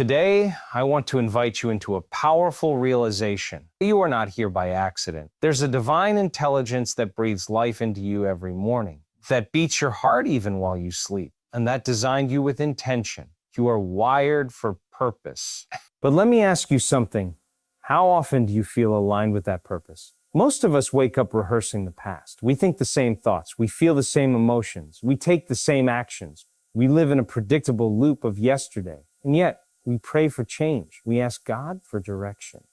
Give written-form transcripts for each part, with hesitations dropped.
Today, I want to invite you into a powerful realization. You are not here by accident. There's a divine intelligence that breathes life into you every morning, that beats your heart even while you sleep, and that designed you with intention. You are wired for purpose. But let me ask you something. How often do you feel aligned with that purpose? Most of us wake up rehearsing the past. We think the same thoughts. We feel the same emotions. We take the same actions. We live in a predictable loop of yesterday. And yet, we pray for change. We ask God for direction.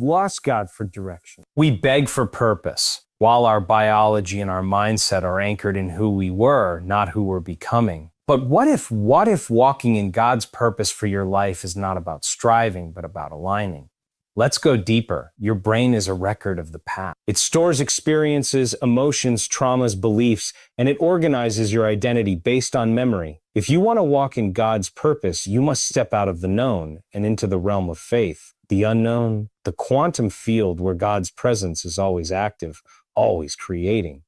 Ask God for direction. We beg for purpose, while our biology and our mindset are anchored in who we were, not who we're becoming. But what if walking in God's purpose for your life is not about striving, but about aligning? Let's go deeper. Your brain is a record of the past. It stores experiences, emotions, traumas, beliefs, and it organizes your identity based on memory. If you want to walk in God's purpose, you must step out of the known and into the realm of faith, the unknown, the quantum field where God's presence is always active, always creating.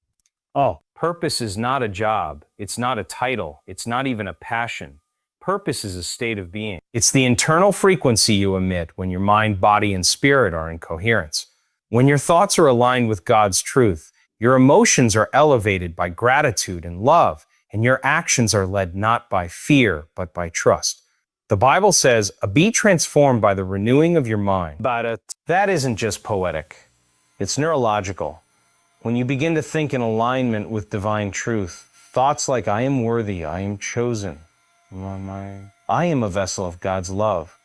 Oh, purpose is not a job. It's not a title. It's not even a passion. Purpose is a state of being. It's the internal frequency you emit when your mind, body, and spirit are in coherence. When your thoughts are aligned with God's truth, your emotions are elevated by gratitude and love, and your actions are led not by fear, but by trust. The Bible says, be transformed by the renewing of your mind. But that isn't just poetic. It's neurological. When you begin to think in alignment with divine truth, thoughts like, I am worthy, I am chosen, I am a vessel of God's love.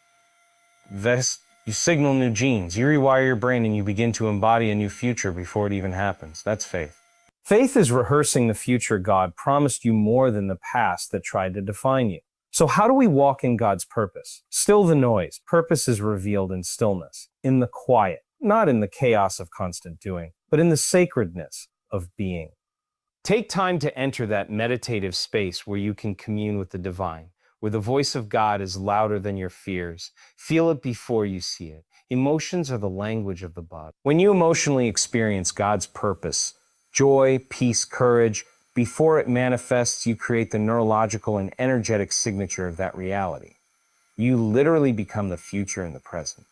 You signal new genes. You rewire your brain and you begin to embody a new future before it even happens. That's faith. Faith is rehearsing the future God promised you more than the past that tried to define you. So how do we walk in God's purpose? Still the noise. Purpose is revealed in stillness, in the quiet, not in the chaos of constant doing, but in the sacredness of being. Take time to enter that meditative space where you can commune with the divine, where the voice of God is louder than your fears. Feel it before you see it. Emotions are the language of the body. When you emotionally experience God's purpose, joy, peace, courage, before it manifests, you create the neurological and energetic signature of that reality. You literally become the future in the present.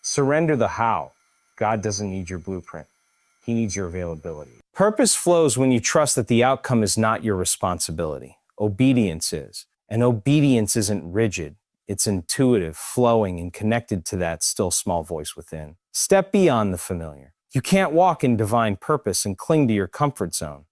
Surrender the how. God doesn't need your blueprint. He needs your availability. Purpose flows when you trust that the outcome is not your responsibility. Obedience is. And obedience isn't rigid. It's intuitive, flowing, and connected to that still small voice within. Step beyond the familiar. You can't walk in divine purpose and cling to your comfort zone.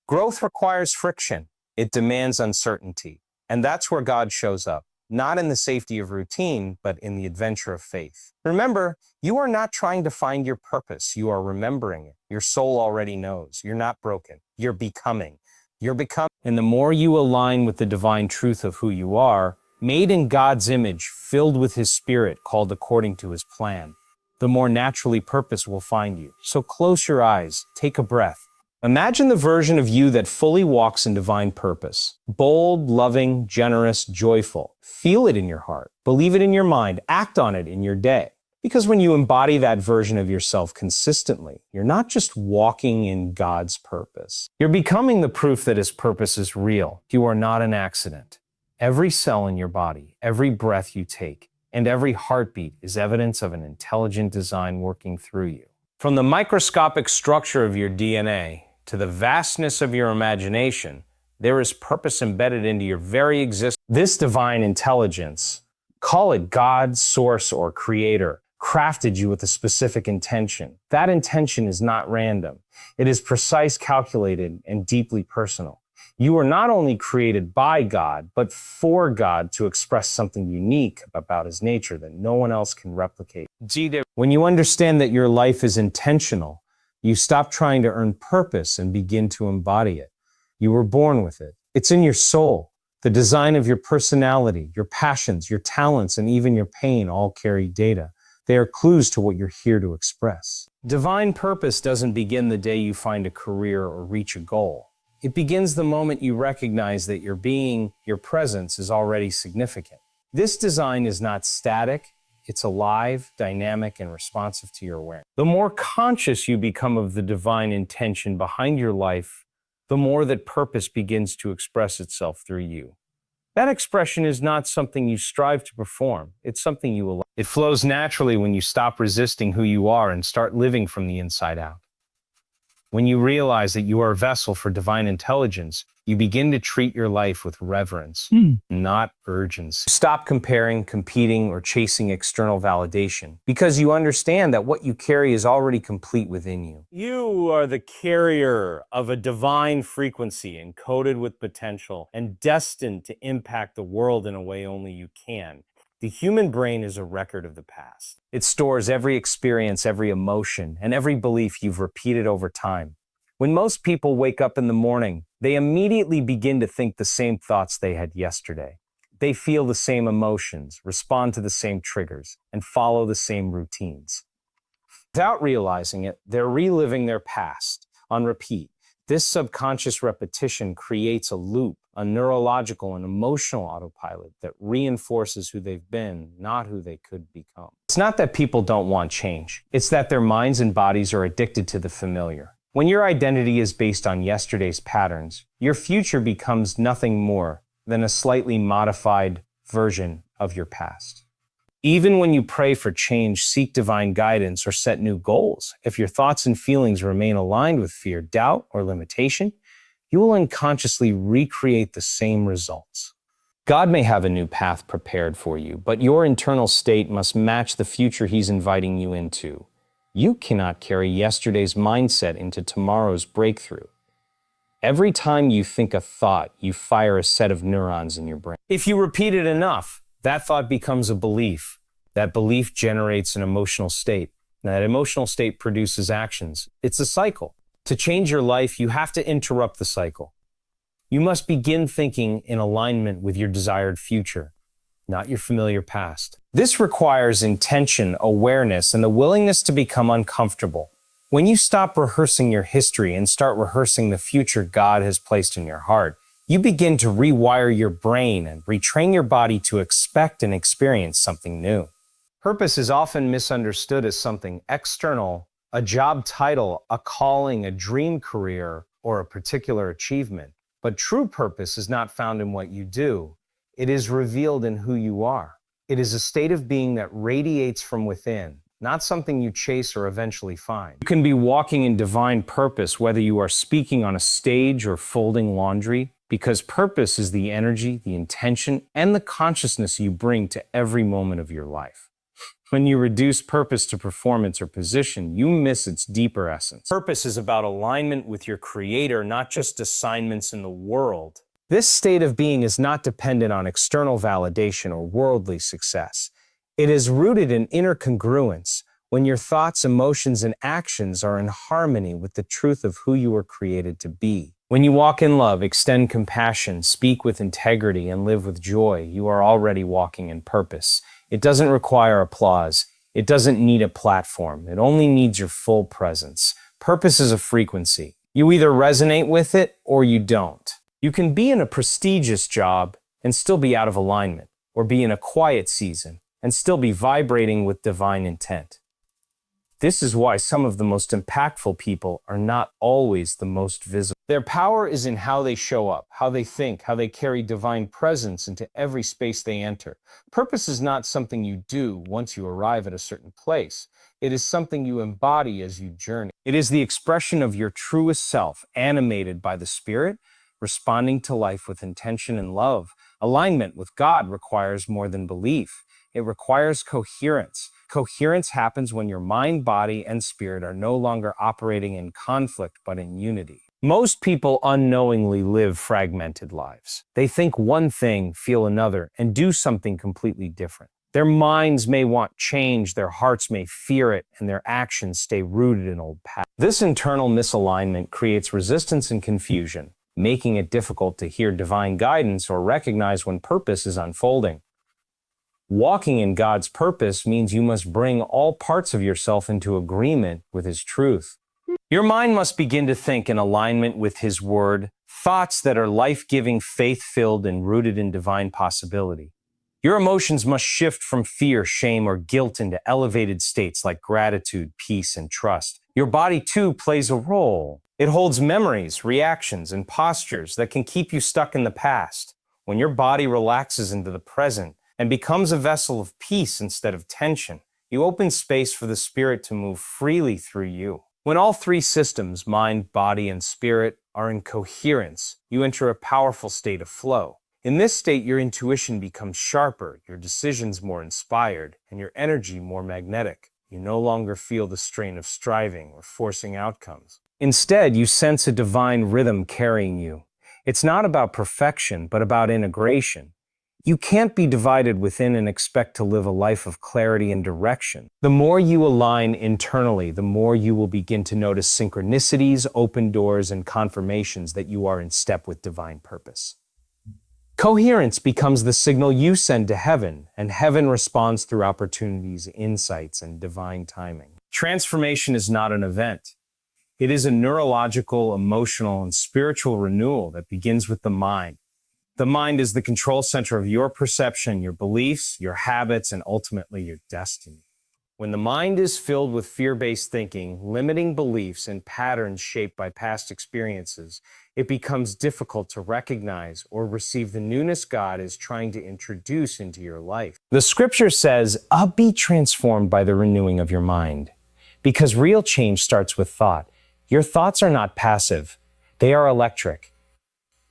Growth requires friction. It demands uncertainty. And that's where God shows up. Not in the safety of routine, but in the adventure of faith. Remember, you are not trying to find your purpose. You are remembering it. Your soul already knows. You're not broken. You're becoming. And the more you align with the divine truth of who you are, made in God's image, filled with His Spirit, called according to His plan, the more naturally purpose will find you. So close your eyes, take a breath. Imagine the version of you that fully walks in divine purpose. Bold, loving, generous, joyful. Feel it in your heart. Believe it in your mind. Act on it in your day. Because when you embody that version of yourself consistently, you're not just walking in God's purpose. You're becoming the proof that His purpose is real. You are not an accident. Every cell in your body, every breath you take, and every heartbeat is evidence of an intelligent design working through you. From the microscopic structure of your DNA to the vastness of your imagination, there is purpose embedded into your very existence. This divine intelligence, call it God, source, or creator, crafted you with a specific intention. That intention is not random. It is precise, calculated, and deeply personal. You are not only created by God, but for God to express something unique about His nature that no one else can replicate. When you understand that your life is intentional, you stop trying to earn purpose and begin to embody it. You were born with it. It's in your soul. The design of your personality, your passions, your talents, and even your pain all carry data. They are clues to what you're here to express. Divine purpose doesn't begin the day you find a career or reach a goal. It begins the moment you recognize that your being, your presence, is already significant. This design is not static. It's alive, dynamic, and responsive to your awareness. The more conscious you become of the divine intention behind your life, the more that purpose begins to express itself through you. That expression is not something you strive to perform. It's something you allow. It flows naturally when you stop resisting who you are and start living from the inside out. When you realize that you are a vessel for divine intelligence, you begin to treat your life with reverence, not urgency. Stop comparing, competing, or chasing external validation because you understand that what you carry is already complete within you. You are the carrier of a divine frequency encoded with potential and destined to impact the world in a way only you can. The human brain is a record of the past. It stores every experience, every emotion, and every belief you've repeated over time. When most people wake up in the morning, they immediately begin to think the same thoughts they had yesterday. They feel the same emotions, respond to the same triggers, and follow the same routines. Without realizing it, they're reliving their past on repeat. This subconscious repetition creates a loop, a neurological and emotional autopilot that reinforces who they've been, not who they could become. It's not that people don't want change. It's that their minds and bodies are addicted to the familiar. When your identity is based on yesterday's patterns, your future becomes nothing more than a slightly modified version of your past. Even when you pray for change, seek divine guidance, or set new goals, if your thoughts and feelings remain aligned with fear, doubt, or limitation, you will unconsciously recreate the same results. God may have a new path prepared for you, but your internal state must match the future He's inviting you into. You cannot carry yesterday's mindset into tomorrow's breakthrough. Every time you think a thought, you fire a set of neurons in your brain. If you repeat it enough, that thought becomes a belief. That belief generates an emotional state. That emotional state produces actions. It's a cycle. To change your life, you have to interrupt the cycle. You must begin thinking in alignment with your desired future, not your familiar past. This requires intention, awareness, and the willingness to become uncomfortable. When you stop rehearsing your history and start rehearsing the future God has placed in your heart, you begin to rewire your brain and retrain your body to expect and experience something new. Purpose is often misunderstood as something external, a job title, a calling, a dream career, or a particular achievement. But true purpose is not found in what you do. It is revealed in who you are. It is a state of being that radiates from within, not something you chase or eventually find. You can be walking in divine purpose whether you are speaking on a stage or folding laundry, because purpose is the energy, the intention, and the consciousness you bring to every moment of your life. When you reduce purpose to performance or position, you miss its deeper essence. Purpose is about alignment with your Creator, not just assignments in the world. This state of being is not dependent on external validation or worldly success. It is rooted in inner congruence, when your thoughts, emotions, and actions are in harmony with the truth of who you were created to be. When you walk in love, extend compassion, speak with integrity, and live with joy, you are already walking in purpose. It doesn't require applause. It doesn't need a platform. It only needs your full presence. Purpose is a frequency. You either resonate with it or you don't. You can be in a prestigious job and still be out of alignment, or be in a quiet season and still be vibrating with divine intent. This is why some of the most impactful people are not always the most visible. Their power is in how they show up, how they think, how they carry divine presence into every space they enter. Purpose is not something you do once you arrive at a certain place. It is something you embody as you journey. It is the expression of your truest self, animated by the Spirit, responding to life with intention and love. Alignment with God requires more than belief. It requires coherence. Coherence happens when your mind, body, and spirit are no longer operating in conflict, but in unity. Most people unknowingly live fragmented lives. They think one thing, feel another, and do something completely different. Their minds may want change, their hearts may fear it, and their actions stay rooted in old patterns. This internal misalignment creates resistance and confusion, making it difficult to hear divine guidance or recognize when purpose is unfolding. Walking in God's purpose means you must bring all parts of yourself into agreement with His truth. Your mind must begin to think in alignment with His Word, thoughts that are life-giving, faith-filled, and rooted in divine possibility. Your emotions must shift from fear, shame, or guilt into elevated states like gratitude, peace, and trust. Your body, too, plays a role. It holds memories, reactions, and postures that can keep you stuck in the past. When your body relaxes into the present and becomes a vessel of peace instead of tension, you open space for the spirit to move freely through you. When all three systems, mind, body, and spirit, are in coherence, you enter a powerful state of flow. In this state, your intuition becomes sharper, your decisions more inspired, and your energy more magnetic. You no longer feel the strain of striving or forcing outcomes. Instead, you sense a divine rhythm carrying you. It's not about perfection, but about integration. You can't be divided within and expect to live a life of clarity and direction. The more you align internally, the more you will begin to notice synchronicities, open doors, and confirmations that you are in step with divine purpose. Coherence becomes the signal you send to heaven, and heaven responds through opportunities, insights, and divine timing. Transformation is not an event. It is a neurological, emotional, and spiritual renewal that begins with the mind. The mind is the control center of your perception, your beliefs, your habits, and ultimately your destiny. When the mind is filled with fear-based thinking, limiting beliefs, and patterns shaped by past experiences, it becomes difficult to recognize or receive the newness God is trying to introduce into your life. The scripture says, be transformed by the renewing of your mind. Because real change starts with thought. Your thoughts are not passive. They are electric.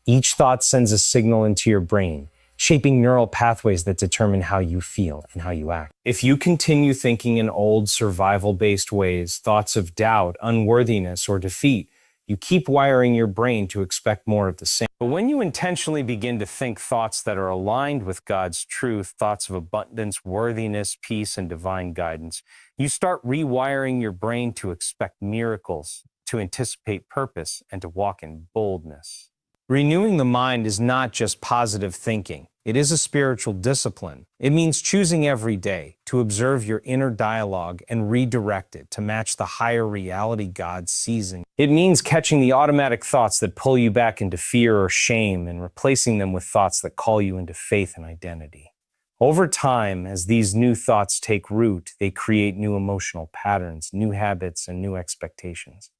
Each thought sends a signal into your brain, shaping neural pathways that determine how you feel and how you act. If you continue thinking in old survival-based ways, thoughts of doubt, unworthiness, or defeat, you keep wiring your brain to expect more of the same. But when you intentionally begin to think thoughts that are aligned with God's truth, thoughts of abundance, worthiness, peace, and divine guidance, you start rewiring your brain to expect miracles, to anticipate purpose, and to walk in boldness. Renewing the mind is not just positive thinking. It is a spiritual discipline. It means choosing every day to observe your inner dialogue and redirect it to match the higher reality God sees in you. It means catching the automatic thoughts that pull you back into fear or shame and replacing them with thoughts that call you into faith and identity. Over time, as these new thoughts take root, they create new emotional patterns, new habits, and new expectations.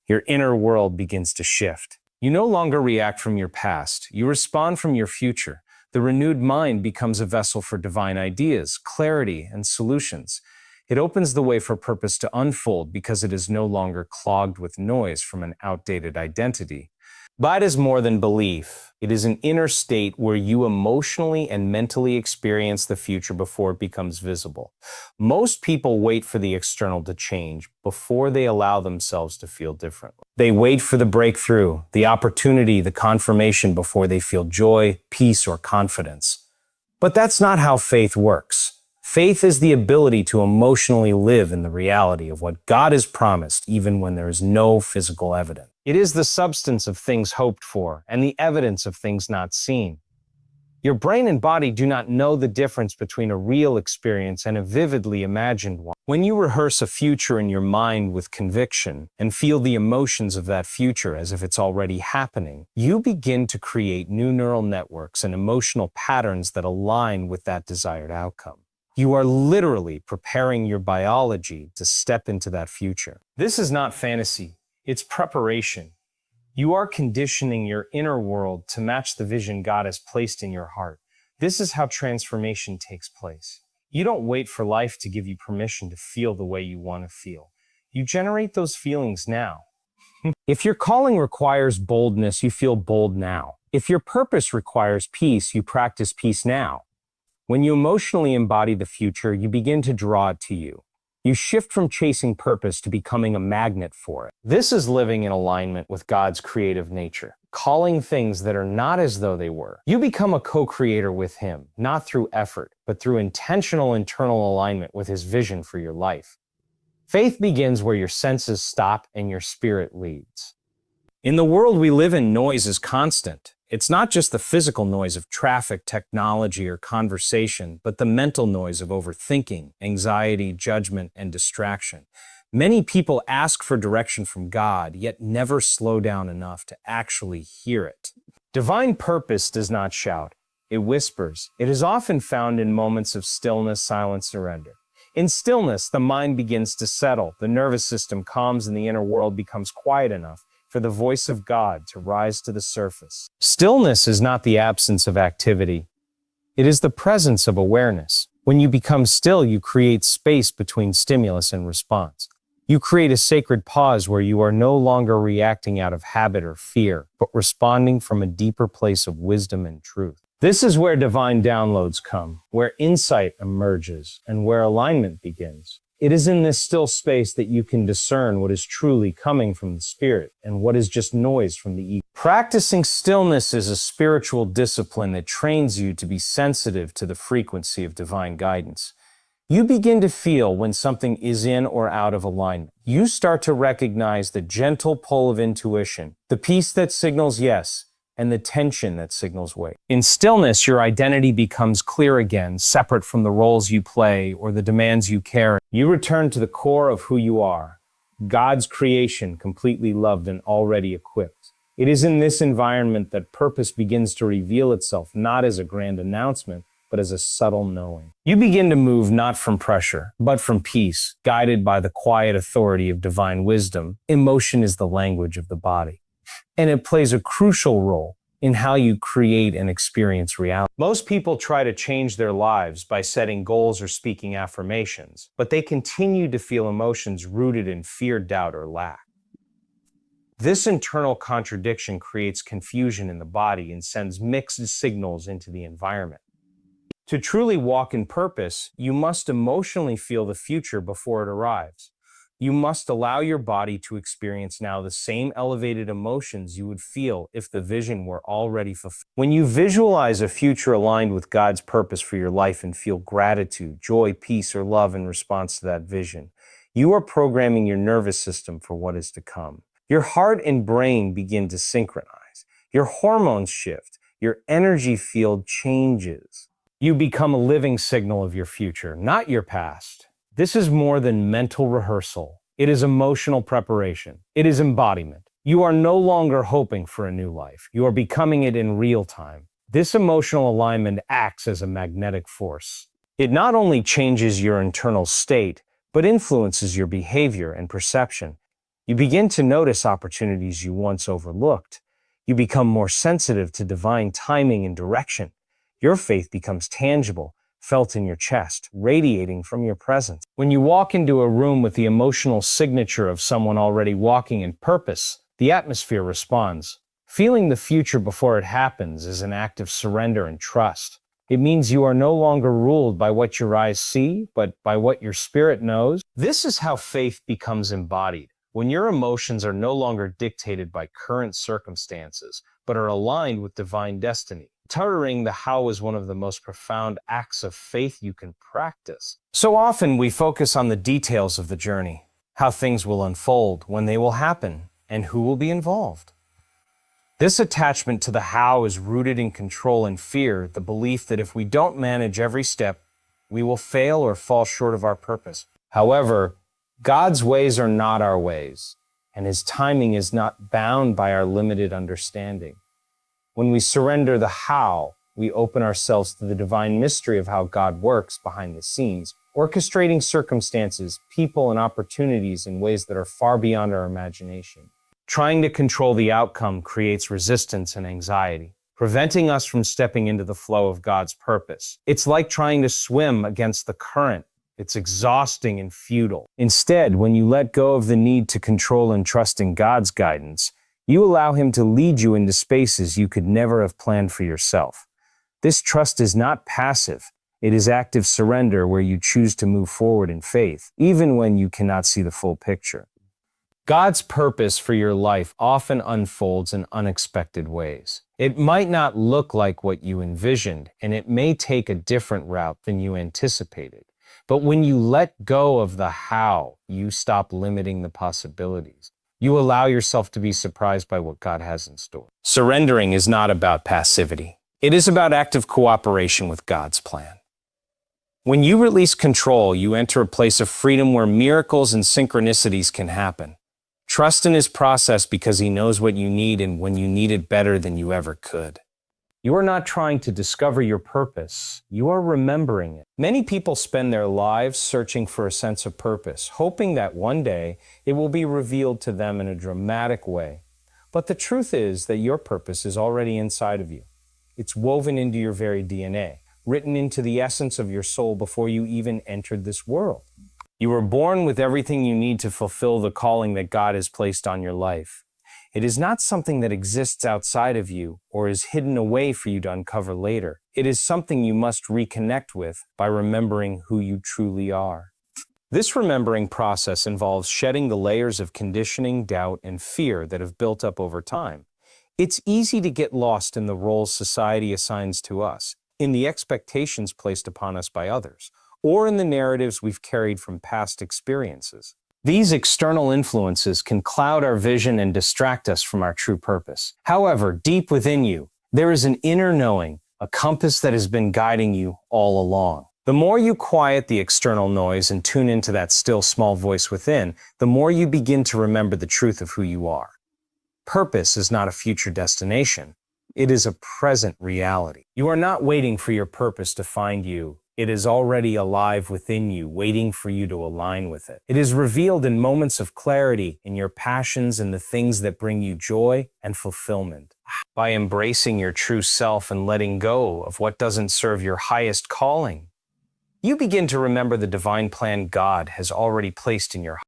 Your inner world begins to shift. You no longer react from your past. You respond from your future. The renewed mind becomes a vessel for divine ideas, clarity, and solutions. It opens the way for purpose to unfold because it is no longer clogged with noise from an outdated identity. But it is more than belief. It is an inner state where you emotionally and mentally experience the future before it becomes visible. Most people wait for the external to change before they allow themselves to feel differently. They wait for the breakthrough, the opportunity, the confirmation before they feel joy, peace, or confidence. But that's not how faith works. Faith is the ability to emotionally live in the reality of what God has promised, even when there is no physical evidence. It is the substance of things hoped for and the evidence of things not seen. Your brain and body do not know the difference between a real experience and a vividly imagined one. When you rehearse a future in your mind with conviction and feel the emotions of that future as if it's already happening, you begin to create new neural networks and emotional patterns that align with that desired outcome. You are literally preparing your biology to step into that future. This is not fantasy. It's preparation. You are conditioning your inner world to match the vision God has placed in your heart. This is how transformation takes place. You don't wait for life to give you permission to feel the way you want to feel. You generate those feelings now. If your calling requires boldness, you feel bold now. If your purpose requires peace, you practice peace now. When you emotionally embody the future, you begin to draw it to you. You shift from chasing purpose to becoming a magnet for it. This is living in alignment with God's creative nature, calling things that are not as though they were. You become a co-creator with Him, not through effort, but through intentional internal alignment with His vision for your life. Faith begins where your senses stop and your spirit leads. In the world we live in, noise is constant. It's not just the physical noise of traffic, technology, or conversation, but the mental noise of overthinking, anxiety, judgment, and distraction. Many people ask for direction from God, yet never slow down enough to actually hear it. Divine purpose does not shout. It whispers. It is often found in moments of stillness, silence, surrender. In stillness, the mind begins to settle, the nervous system calms, and the inner world becomes quiet enough for the voice of God to rise to the surface. Stillness is not the absence of activity. It is the presence of awareness. When you become still, you create space between stimulus and response. You create a sacred pause where you are no longer reacting out of habit or fear, but responding from a deeper place of wisdom and truth. This is where divine downloads come, where insight emerges, and where alignment begins. It is in this still space that you can discern what is truly coming from the spirit and what is just noise from the ego. Practicing stillness is a spiritual discipline that trains you to be sensitive to the frequency of divine guidance. You begin to feel when something is in or out of alignment. You start to recognize the gentle pull of intuition, the peace that signals yes, and the tension that signals wait. In stillness, your identity becomes clear again, separate from the roles you play or the demands you carry. You return to the core of who you are, God's creation, completely loved and already equipped. It is in this environment that purpose begins to reveal itself, not as a grand announcement, but as a subtle knowing. You begin to move not from pressure, but from peace, guided by the quiet authority of divine wisdom. Emotion is the language of the body, and it plays a crucial role in how you create and experience reality. Most people try to change their lives by setting goals or speaking affirmations, but they continue to feel emotions rooted in fear, doubt, or lack. This internal contradiction creates confusion in the body and sends mixed signals into the environment. To truly walk in purpose, you must emotionally feel the future before it arrives. You must allow your body to experience now the same elevated emotions you would feel if the vision were already fulfilled. When you visualize a future aligned with God's purpose for your life and feel gratitude, joy, peace, or love in response to that vision, you are programming your nervous system for what is to come. Your heart and brain begin to synchronize. Your hormones shift. Your energy field changes. You become a living signal of your future, not your past. This is more than mental rehearsal. It is emotional preparation. It is embodiment. You are no longer hoping for a new life. You are becoming it in real time. This emotional alignment acts as a magnetic force. It not only changes your internal state, but influences your behavior and perception. You begin to notice opportunities you once overlooked. You become more sensitive to divine timing and direction. Your faith becomes tangible, felt in your chest, radiating from your presence. When you walk into a room with the emotional signature of someone already walking in purpose, the atmosphere responds. Feeling the future before it happens is an act of surrender and trust. It means you are no longer ruled by what your eyes see, but by what your spirit knows. This is how faith becomes embodied. When your emotions are no longer dictated by current circumstances, but are aligned with divine destiny. Uttering the how is one of the most profound acts of faith you can practice. So often we focus on the details of the journey, how things will unfold, when they will happen, and who will be involved. This attachment to the how is rooted in control and fear, the belief that if we don't manage every step, we will fail or fall short of our purpose. However, God's ways are not our ways, and His timing is not bound by our limited understanding. When we surrender the how, we open ourselves to the divine mystery of how God works behind the scenes, orchestrating circumstances, people, and opportunities in ways that are far beyond our imagination. Trying to control the outcome creates resistance and anxiety, preventing us from stepping into the flow of God's purpose. It's like trying to swim against the current. It's exhausting and futile. Instead, when you let go of the need to control and trust in God's guidance, you allow Him to lead you into spaces you could never have planned for yourself. This trust is not passive. It is active surrender where you choose to move forward in faith, even when you cannot see the full picture. God's purpose for your life often unfolds in unexpected ways. It might not look like what you envisioned, and it may take a different route than you anticipated. But when you let go of the how, you stop limiting the possibilities. You allow yourself to be surprised by what God has in store. Surrendering is not about passivity. It is about active cooperation with God's plan. When you release control, you enter a place of freedom where miracles and synchronicities can happen. Trust in His process because He knows what you need and when you need it better than you ever could. You are not trying to discover your purpose. You are remembering it. Many people spend their lives searching for a sense of purpose, hoping that one day it will be revealed to them in a dramatic way. But the truth is that your purpose is already inside of you. It's woven into your very DNA, written into the essence of your soul before you even entered this world. You were born with everything you need to fulfill the calling that God has placed on your life. It is not something that exists outside of you or is hidden away for you to uncover later. It is something you must reconnect with by remembering who you truly are. This remembering process involves shedding the layers of conditioning, doubt, and fear that have built up over time. It's easy to get lost in the roles society assigns to us, in the expectations placed upon us by others, or in the narratives we've carried from past experiences. These external influences can cloud our vision and distract us from our true purpose. However, deep within you, there is an inner knowing, a compass that has been guiding you all along. The more you quiet the external noise and tune into that still small voice within, the more you begin to remember the truth of who you are. Purpose is not a future destination. It is a present reality. You are not waiting for your purpose to find you. It is already alive within you, waiting for you to align with it. It is revealed in moments of clarity, in your passions and the things that bring you joy and fulfillment. By embracing your true self and letting go of what doesn't serve your highest calling, you begin to remember the divine plan God has already placed in your heart.